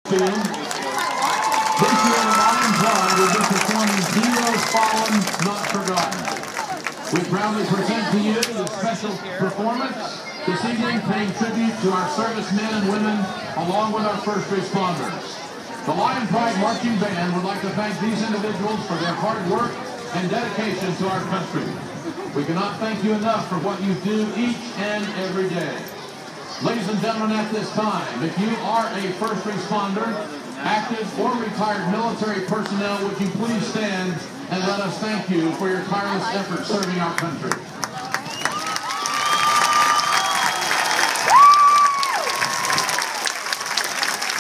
This year, the Lion Pride will be performing Heroes Fallen, Not Forgotten. We proudly present to you the special performance this evening, paying tribute to our servicemen and women along with our first responders. The Lion Pride Marching Band would like to thank these individuals for their hard work and dedication to our country. We cannot thank you enough for what you do each and every day. Ladies and gentlemen, at this time, if you are a first responder, active or retired military personnel, would you please stand and let us thank you for your tireless effort serving our country.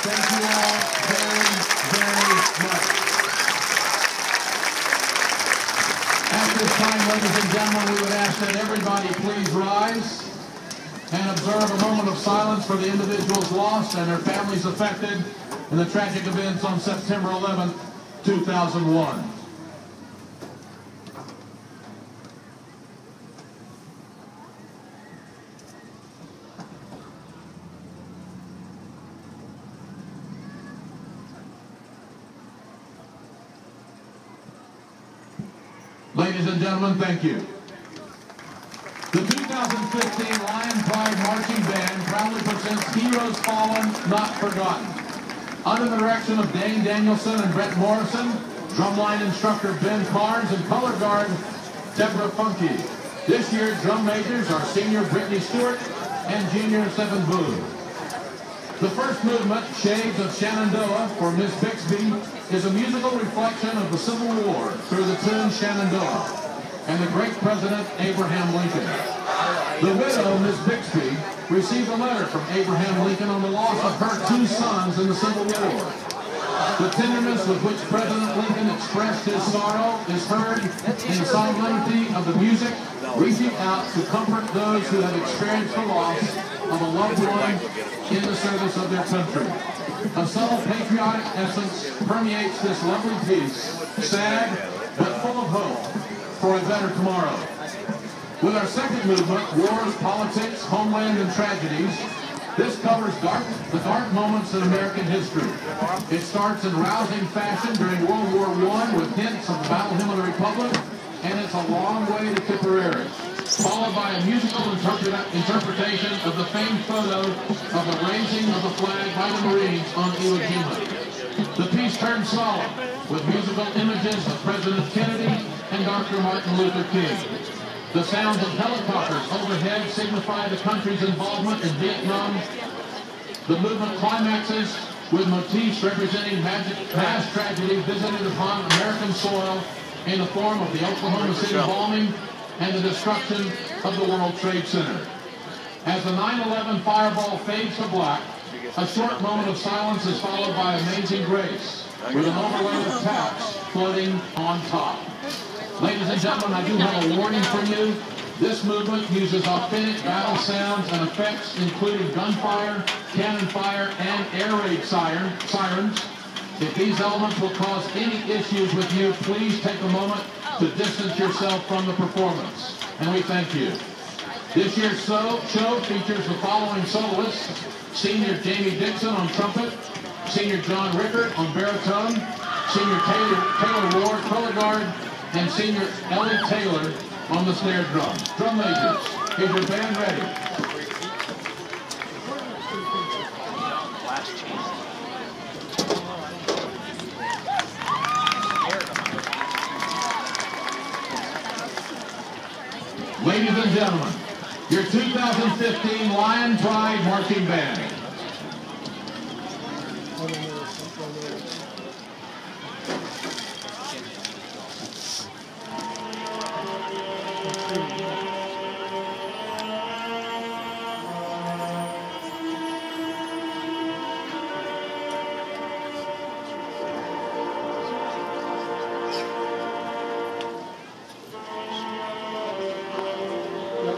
Thank you all very, very much. At this time, ladies and gentlemen, we would ask that everybody please rise and observe a moment of silence for the individuals lost and their families affected in the tragic events on September 11, 2001. Ladies and gentlemen, thank you. The 2015 Lion Pride Marching Band proudly presents Heroes Fallen, Not Forgotten. Under the direction of Dane Danielson and Brett Morrison, drumline instructor Ben Carnes, and color guard Deborah Funke. This year's drum majors are senior Brittany Stewart and junior Seven Boone. The first movement, Shades of Shenandoah, for Miss Bixby, is a musical reflection of the Civil War through the tune Shenandoah and the great President Abraham Lincoln. The widow, Miss Bixby, received a letter from Abraham Lincoln on the loss of her two sons in the Civil War. The tenderness with which President Lincoln expressed his sorrow is heard in the solemnity of the music, reaching out to comfort those who have experienced the loss of a loved one in the service of their country. A subtle patriotic essence permeates this lovely piece, sad but full of hope for a better tomorrow. With our second movement, Wars, Politics, Homeland, and Tragedies, this covers the dark moments in American history. It starts in rousing fashion during World War I with hints of the Battle Hymn of the Republic, and it's a long way to Tipperary, followed by a musical interpretation of the famed photo of the raising of the flag by the Marines on Iwo Jima. The piece turns solemn with musical images of President Kennedy and Dr. Martin Luther King. The sounds of helicopters overhead signify the country's involvement in Vietnam. The movement climaxes with motifs representing mass tragedy visited upon American soil in the form of the Oklahoma City bombing and the destruction of the World Trade Center. As the 9/11 fireball fades to black, a short moment of silence is followed by Amazing Grace, with an overlay of taps floating on top. Ladies and gentlemen, I do have a warning for you. This movement uses authentic battle sounds and effects, including gunfire, cannon fire, and air raid sirens. If these elements will cause any issues with you, please take a moment to distance yourself from the performance. And we thank you. This year's show features the following soloists: Senior Jamie Dixon on trumpet, Senior John Rickert on baritone, Senior Taylor Ward color guard, and Senior Ellie Taylor on the snare drum. Drum majors, is your band ready? Ladies and gentlemen, your 2015 Lion Pride Marching Band.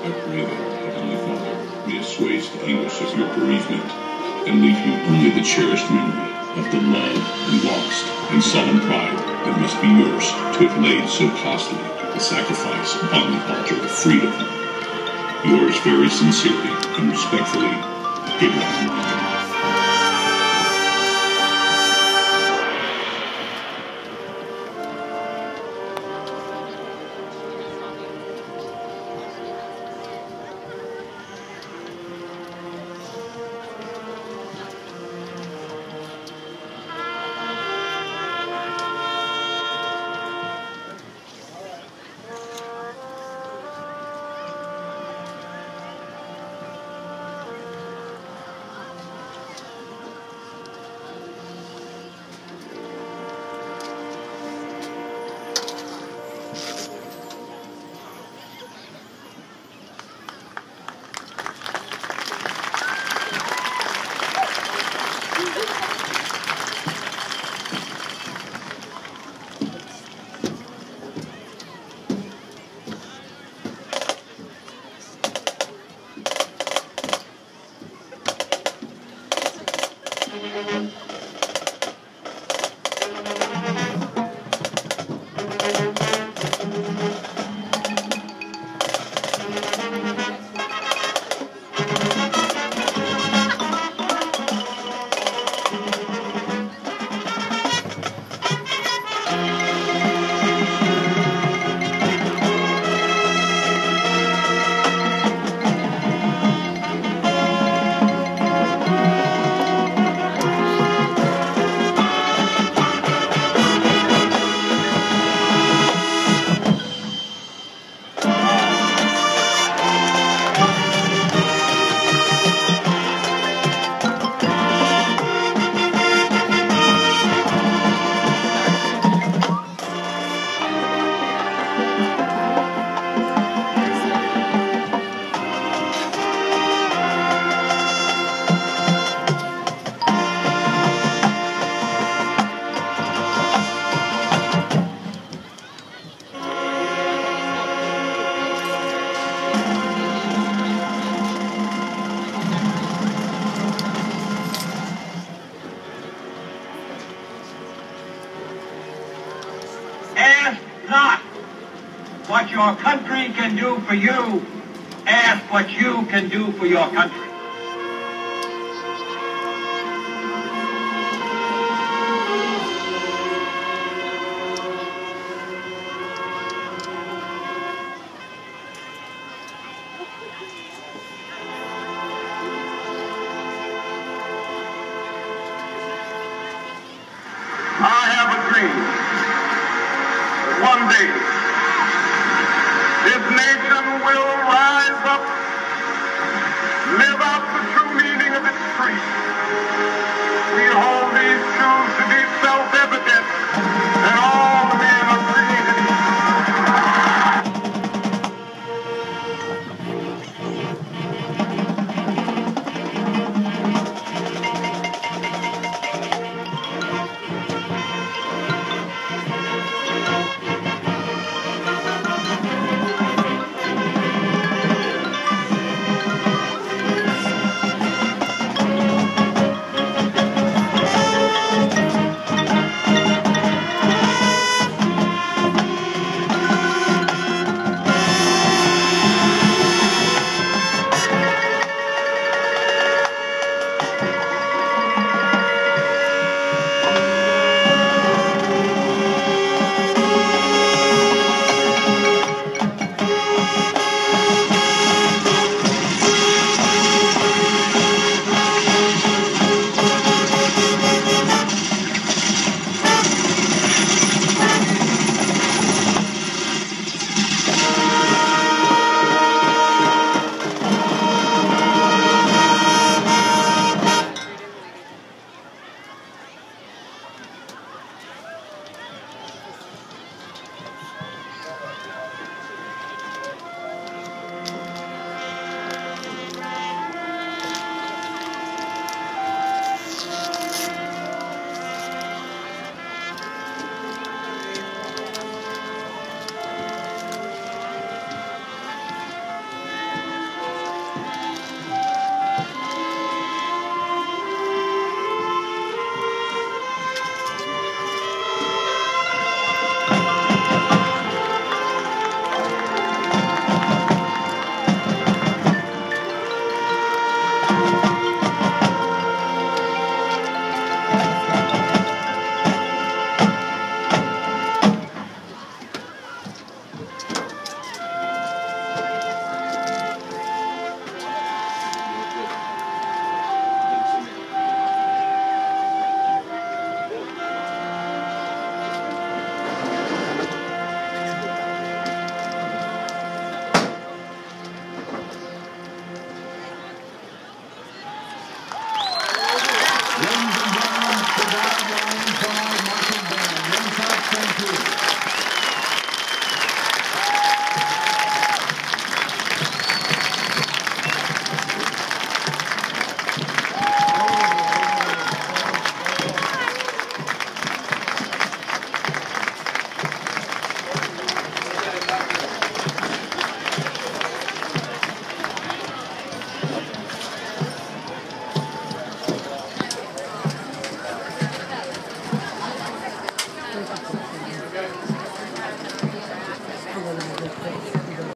I pray that our Heavenly Father may assuage the anguish of your bereavement and leave you only the cherished memory of the love and lost and solemn pride that must be yours to have laid so costly a sacrifice upon the altar of freedom. Yours very sincerely and respectfully, Abraham Lincoln. your country can do for you, ask what you can do for your country. I have a dream that one day this nation will rise up, live out the true meaning of its creed.